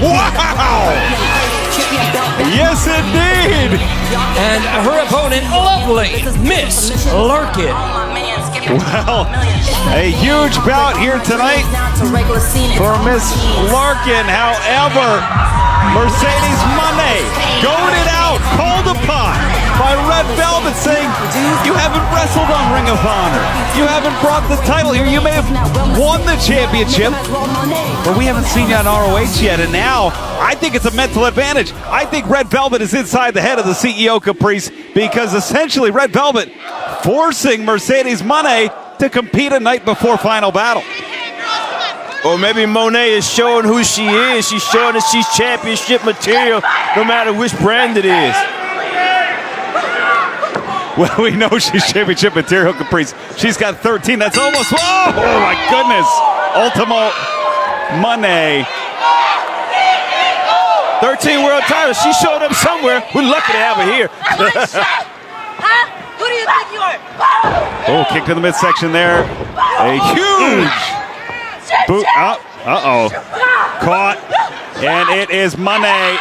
Wow! Yes, indeed! And her opponent, lovely Miss Larkin. Well, a huge bout here tonight for Miss Larkin. However, Mercedes Money goaded out, called upon by Red Velvet, saying, you haven't wrestled on Ring of Honor. You haven't brought the title here. You may have won the championship, but we haven't seen you on ROH yet. And now, I think it's a mental advantage. I think Red Velvet is inside the head of the CEO, Caprice, because essentially Red Velvet forcing Mercedes Money to compete a night before Final Battle. Or maybe Monet is showing who she is. She's showing that she's championship material, no matter which brand it is. Well, we know she's championship material, Caprice. She's got 13. That's almost, oh my goodness. Ultimo Money. 13 world titles. She showed up somewhere. We're lucky to have her here. Huh? Who do you think you are? Oh, kick to the midsection there. A huge boot. Uh-oh. Caught. And it is Money.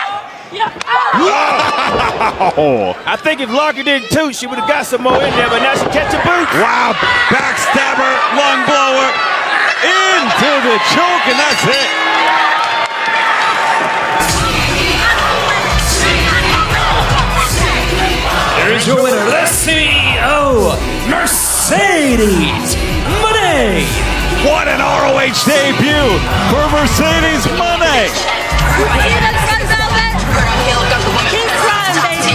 Wow! I think if Larkin didn't toot, she would have got some more in there, but now she catch a boot. Wow! Backstabber, lung blower, into the choke, and that's it. There's your winner, the CEO, Mercedes Money. What an ROH debut for Mercedes Money. Keep trying, baby.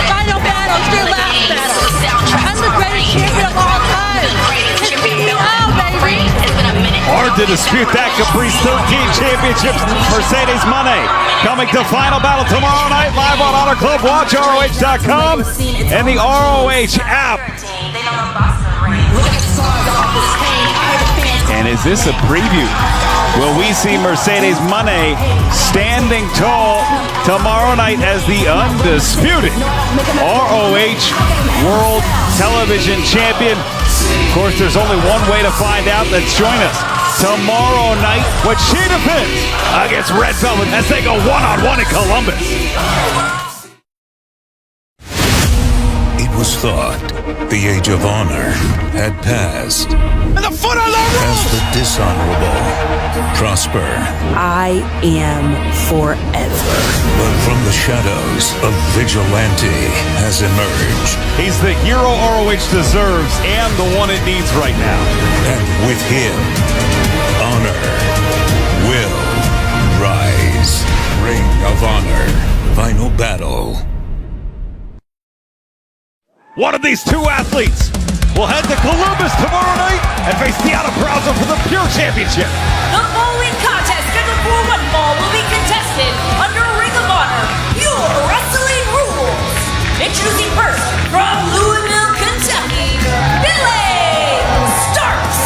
Final battle, your last battle. I'm the greatest champion of all time. Kick me out, baby. Hard to dispute that, Caprice. 13 championships, Mercedes Money. Coming to Final Battle tomorrow night, live on Honor Club. Watch ROH.com and the ROH app. And is this a preview? Will we see Mercedes Money standing tall tomorrow night as the undisputed ROH World Television Champion? Of course, there's only one way to find out. Let's join us tomorrow night when she defends against Red Velvet as they go one-on-one in Columbus. It was thought the age of honor had passed. And the foot on the rope! As the dishonorable prosper. I am forever. But from the shadows, a vigilante has emerged. He's the hero ROH deserves and the one it needs right now. And with him, honor will rise. Ring of Honor. Final battle. One of these two athletes will head to Columbus tomorrow night and face Deanna Browser for the Pure Championship. The following contest scheduled for one fall will be contested under Ring of Honor, Your Wrestling Rules. Introducing first, from Louisville, Kentucky, Billy Starks.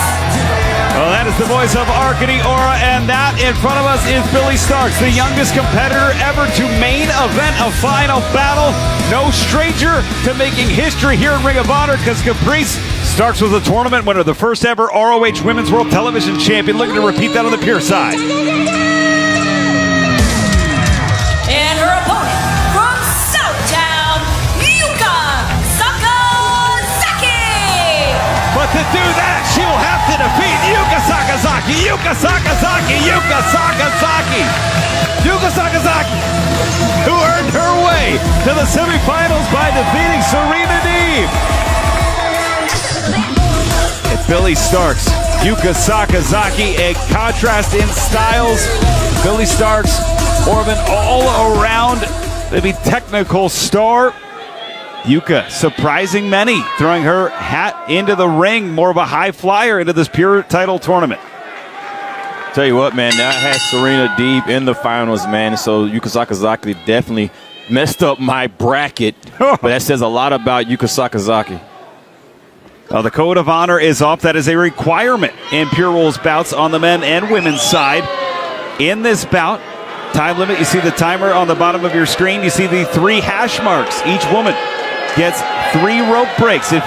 Well, that is the voice of Arkady Ora, and that in front of us is Billy Starks, the youngest competitor ever to main event a Final Battle. No stranger to making history here in Ring of Honor, because Caprice Starks was a tournament winner, the first ever ROH Women's World Television Champion. Looking to repeat that on the Pure side. And her opponent from Southtown, Yuka Sakazaki. But to do that, she will have to defeat Yuka Sakazaki. Yuka Sakazaki. Yuka Sakazaki. Yuka Sakazaki, who earned her way to the semifinals by defeating Serena Deeb. It's Billy Starks, Yuka Sakazaki, a contrast in styles. Billy Starks, more of an all-around, maybe technical star. Yuka surprising many, throwing her hat into the ring, more of a high flyer into this Pure title tournament. Tell you what, man, that has Serena Deeb in the finals, man. So Yuka Sakazaki definitely messed up my bracket, but that says a lot about Yuka Sakazaki. Well, the Code of Honor is off. That is a requirement in Pure Rules bouts on the men and women's side. In this bout, time limit, you see the timer on the bottom of your screen. You see the 3 hash marks. Each woman gets 3 rope breaks. If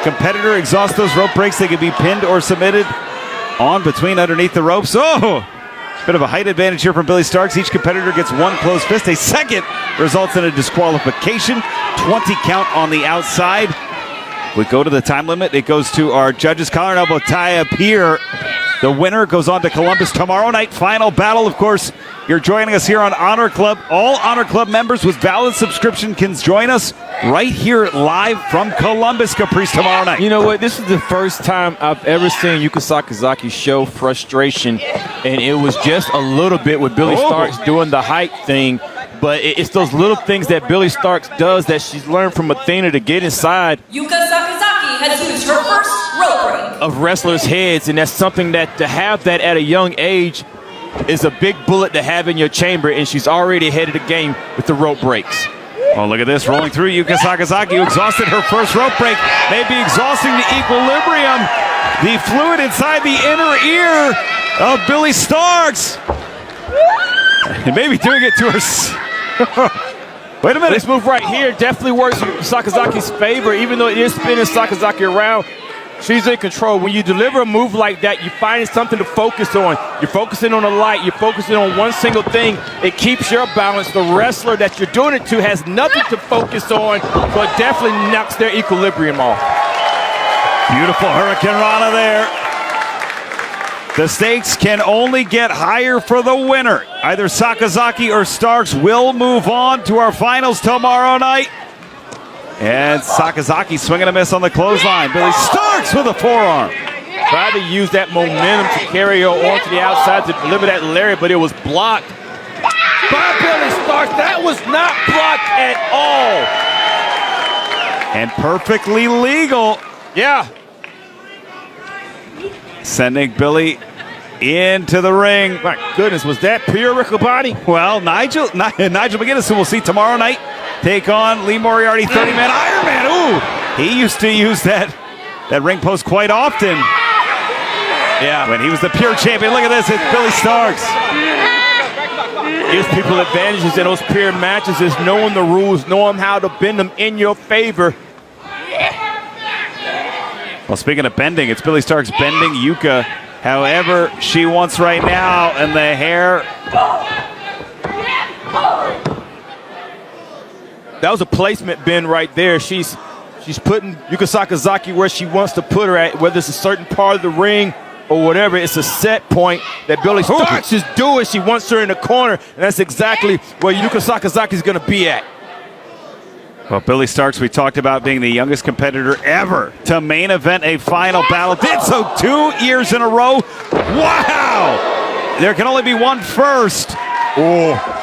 competitor exhausts those rope breaks, they can be pinned or submitted on between underneath the ropes. Oh, Bit of a height advantage here from Billy Starks. Each competitor gets one closed fist. A second results in a disqualification. 20 count on the outside. We go to the time limit. It goes to our judges. Collar and elbow tie up here. The winner goes on to Columbus tomorrow night. Final battle, of course. You're joining us here on Honor Club. All Honor Club members with valid subscription can join us right here live from Columbus, Caprice, tomorrow night. You know what? This is the first time I've ever seen Yuka Sakazaki show frustration, and it was just a little bit with Billy Starks doing the hype thing, but it's those little things that Billy Starks does that she's learned from Athena to get inside Yuka Sakazaki has used her first rope break. of wrestlers' heads, and that's something that to have that at a young age is a big bullet to have in your chamber, and she's already ahead of the game with the rope breaks. Oh, look at this. Rolling through Yuka Sakazaki, who exhausted her first rope break. Maybe exhausting the equilibrium. The fluid inside the inner ear of Billy Starks. And maybe doing it to her. Wait a minute. This move right here definitely works in Sakazaki's favor, even though it is spinning Sakazaki around. She's in control. When you deliver a move like that, you find something to focus on. You're focusing on the light. You're focusing on one single thing. It keeps your balance. The wrestler that you're doing it to has nothing to focus on, so it definitely knocks their equilibrium off. Beautiful Hurricane Rana there. The stakes can only get higher for the winner. Either Sakazaki or Starks will move on to our finals tomorrow night. And Sakazaki swinging a miss on the clothesline. Billy Starks with a forearm. Tried to use that momentum to carry her on to the outside to deliver that lariat, but it was blocked by Billy Starks. That was not blocked at all. And perfectly legal. Yeah. Sending Billy into the ring. My goodness, was that pure Riccoboni? Well, Nigel McGuinness, who we'll see tomorrow night, take on Lee Moriarty, 30-man Iron Man. Ooh, he used to use that ring post quite often. Yeah. When he was the pure champion. Look at this, it's Billy Starks. Gives people advantages in those pure matches is knowing the rules, knowing how to bend them in your favor. Well, speaking of bending, it's Billy Starks bending Yuka however she wants right now, and the hair. That was a placement bend right there. She's putting Yuka Sakazaki where she wants to put her at, whether it's a certain part of the ring or whatever. It's a set point that Billy Starks is doing. She wants her in the corner, and that's exactly where Yuka Sakazaki is going to be at. Well, Billy Starks, we talked about being the youngest competitor ever to main event a final battle. Did so 2 years in a row. Wow! There can only be one first. Oh.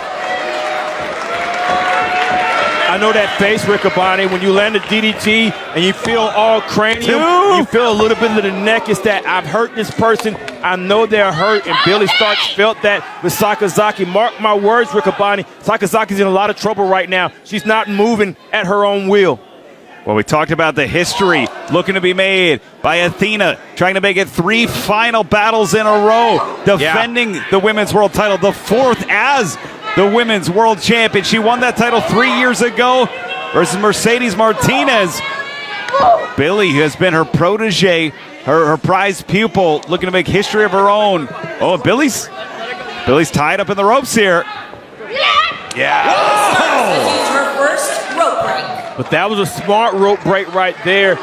I know that face, Riccoboni, when you land a DDT and you feel all cranium, you feel a little bit of the neck. It's that I've hurt this person. I know they're hurt, and Billy Starks felt that with Sakazaki. Mark my words, Riccoboni, Sakazaki's in a lot of trouble right now. She's not moving at her own will. Well, we talked about the history looking to be made by Athena, trying to make it 3 final battles in a row, defending the women's world title, the 4th as the women's world champion. She won that title 3 years ago versus Mercedes Martinez. Billy has been her protege, her prized pupil, looking to make history of her own. Oh, Billy's tied up in the ropes here. Yeah. Use her first rope break. But that was a smart rope break right there,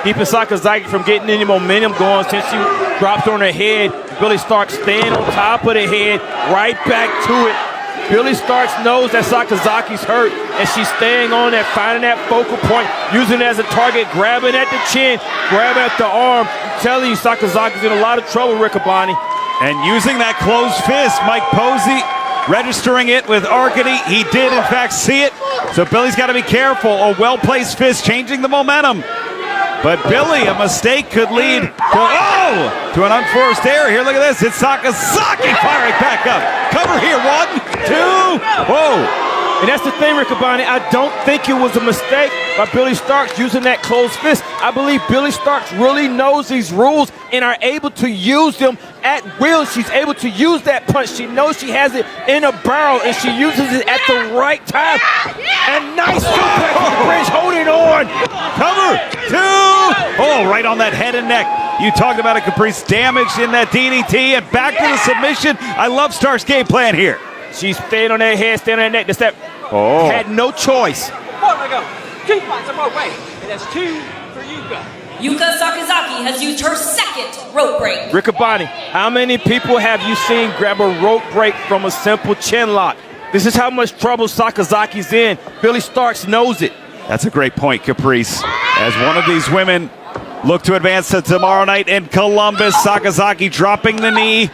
keeping Sakazaki from getting any momentum going since she dropped on her head. Billy Starks staying on top of the head, right back to it. Billy Starks knows that Sakazaki's hurt, and she's staying on that, finding that focal point, using it as a target, grabbing at the chin, grabbing at the arm. I'm telling you, Sakazaki's in a lot of trouble, Riccoboni. And using that closed fist, Mike Posey registering it with Arcady. He did, in fact, see it. So Billy's got to be careful. A well-placed fist changing the momentum. But Billy, a mistake could lead to an unforced error here. Look at this. It's Sakazaki firing back up. Cover here. 1, 2. Whoa. And that's the thing, Riccoboni. I don't think it was a mistake by Billy Starks using that closed fist. I believe Billy Starks really knows these rules and are able to use them at will. She's able to use that punch. She knows she has it in a barrel, and she uses it at the right time. And nice suplex from the bridge, holding on. Cover 2. Oh, right on that head and neck. You talked about it, Caprice. Damage in that DDT and back to the submission. I love Stark's game plan here. She's staying on that head, staying on that neck. That's that. Oh. Had no choice. 2 points more weight, and that's 2 for Yuka. Yuka Sakazaki has used her second rope break. Riccaboni, how many people have you seen grab a rope break from a simple chin lock? This is how much trouble Sakazaki's in. Billy Starks knows it. That's a great point, Caprice. As one of these women look to advance to tomorrow night in Columbus, Sakazaki dropping the knee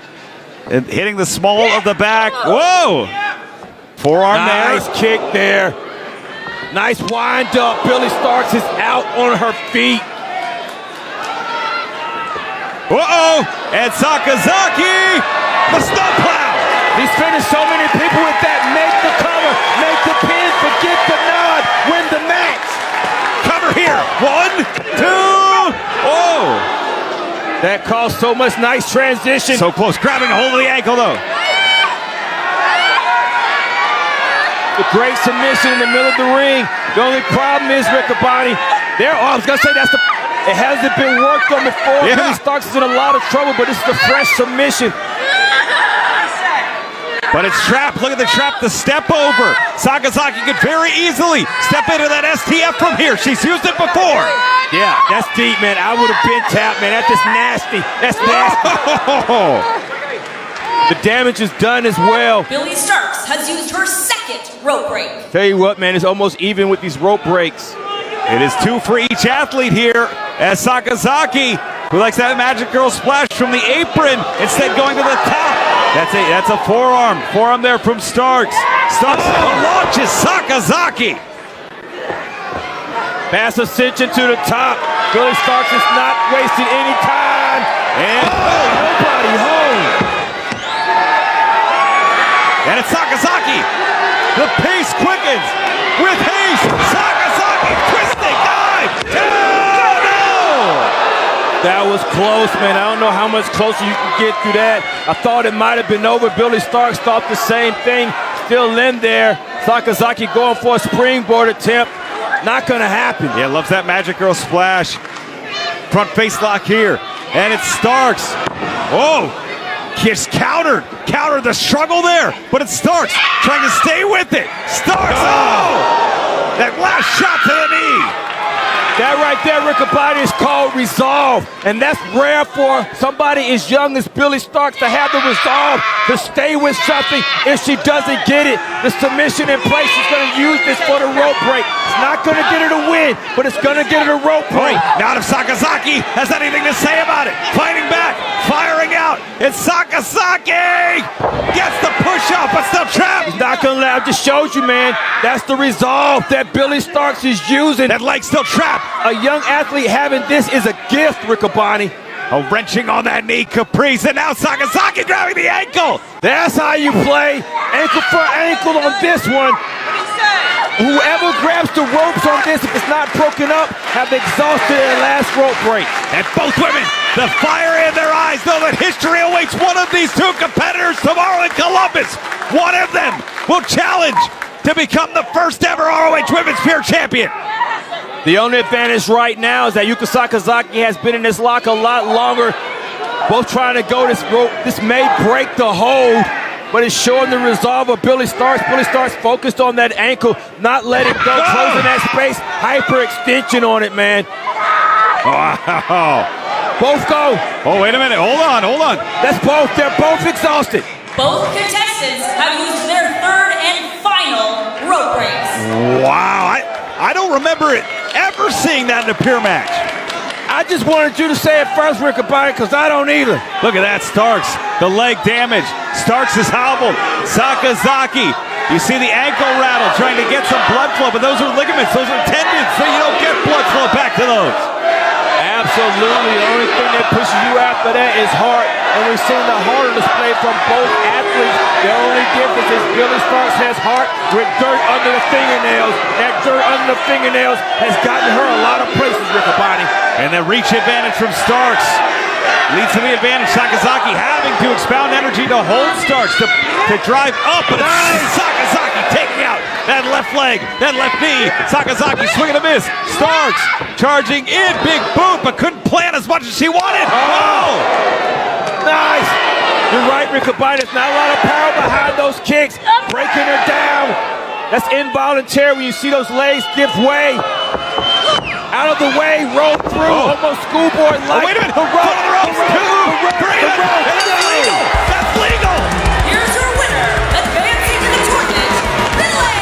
and hitting the small of the back. Whoa! Forearm there. Nice kick there. Nice wind up. Billy Starks is out on her feet. Uh-oh! And Sakazaki, the snowplow! He's finished so many people with that. Make the cover, make the pin, forget the nod, win the match. Cover here. 1, 2. Oh! That caused so much nice transition. So close. Grabbing a hold of the ankle, though. The great submission in the middle of the ring. The only problem is, Riccaboni, I was going to say it hasn't been worked on before. Yeah. Billy Starks is in a lot of trouble, but this is a fresh submission. But it's trapped. Look at the trap, the step over. Sakazaki could very easily step into that STF from here. She's used it before. Yeah, that's deep, man. I would have been tapped, man. That's just nasty. That's nasty. The damage is done as well. Billy Starks has used her second rope break. Tell you what, man, it's almost even with these rope breaks. It is 2 for each athlete here as Sakazaki, who likes that Magic Girl splash from the apron, instead going to the top. That's a forearm. Forearm there from Starks. Starks launches Sakazaki. Pass ascension to the top. Billy Starks is not wasting any time. And nobody home. And it's Sakazaki. The pace quickens with haste. Sakazaki twisting dive. That was close, man. I don't know how much closer you can get through that. I thought it might have been over. Billy Starks thought the same thing. Still in there. Sakazaki going for a springboard attempt. Not going to happen. Yeah, loves that Magic Girl splash. Front face lock here. And it's Starks. Oh, just countered the struggle there. But it's Starks trying to stay with it. Starks, oh! That last shot to the knee. That right there, Riccaboni, is called resolve. And that's rare for somebody as young as Billy Starks to have the resolve to stay with something if she doesn't get it. The submission in place, she's going to use this for the rope break. It's not going to get her to win, but it's going to get her to rope break. Not if Sakazaki has anything to say about it. Fighting back, firing out. It's Sakazaki! Gets the push up, but still trapped. He's not going to let. I just showed you, man. That's the resolve that Billy Starks is using. That leg still trapped. A young athlete having this is a gift, Riccaboni. A wrenching on that knee, Caprice, and now Sakazaki grabbing the ankle. That's how you play. Ankle for ankle on this one. Whoever grabs the ropes on this, if it's not broken up, have exhausted their last rope break. And both women, the fire in their eyes, know that history awaits one of these two competitors tomorrow in Columbus. One of them will challenge to become the first ever ROH Women's Pure Champion. The only advantage right now is that Yuka Sakazaki has been in this lock a lot longer. Both trying to go this rope. This may break the hold, but it's showing the resolve of Billy Starks. Billy Starks focused on that ankle, not letting go, closing that space. Hyperextension on it, man. Wow. Both go. Oh, wait a minute. Hold on. That's both. They're both exhausted. Both contestants have used their third and final rope breaks. Wow. I don't remember it ever seeing that in a pure match. I just wanted you to say it first, Riccaboni, because I don't either. Look at that, Starks. The leg damage. Starks is hobbled. Sakazaki. You see the ankle rattle, trying to get some blood flow, but those are ligaments, those are tendons, so you don't get blood flow back to those. Absolutely. The only thing that pushes you after that is heart, and we've seen the heart display from both athletes. The only difference is Billy Starks has heart with dirt under the fingernails. That dirt under the fingernails has gotten her a lot of places, Riccaboni. And the reach advantage from Starks leads to the advantage. Sakazaki having to expound energy to hold Starks to drive up, but it's Sakazaki taking out that left leg, that left knee. Sakazaki swinging a miss. Starks charging in, big boot, but couldn't plant as much as she wanted. Oh! Nice. You're right, Riccoboni. Not a lot of power behind those kicks. Breaking her down. That's involuntary when you see those legs give way. Out of the way, roll through. Almost schoolboy like. Oh, wait a minute. Front of the ropes. Bring it in. And that's legal. That's legal. Here's your winner, advancing to the tournament, Billy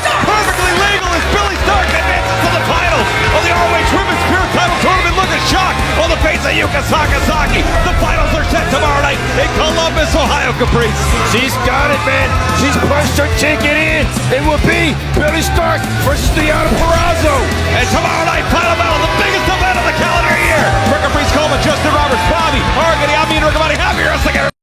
Stark. Perfectly legal as Billy Stark advances to the final of the ROH Women's Pure Title Tournament. Look at shock on the face of Yuka Sakazaki. The finals are set tomorrow night in Columbus, Ohio, Caprice. She's got it, man. She's punched her ticket in. It will be Billy Stark versus Deonna Purrazzo. And tomorrow night, final battle, the biggest event of the calendar year. For Caprice Coleman, Justin Roberts, Bobby, Argany, I'm Riccoboni. Happy wrestling, everybody.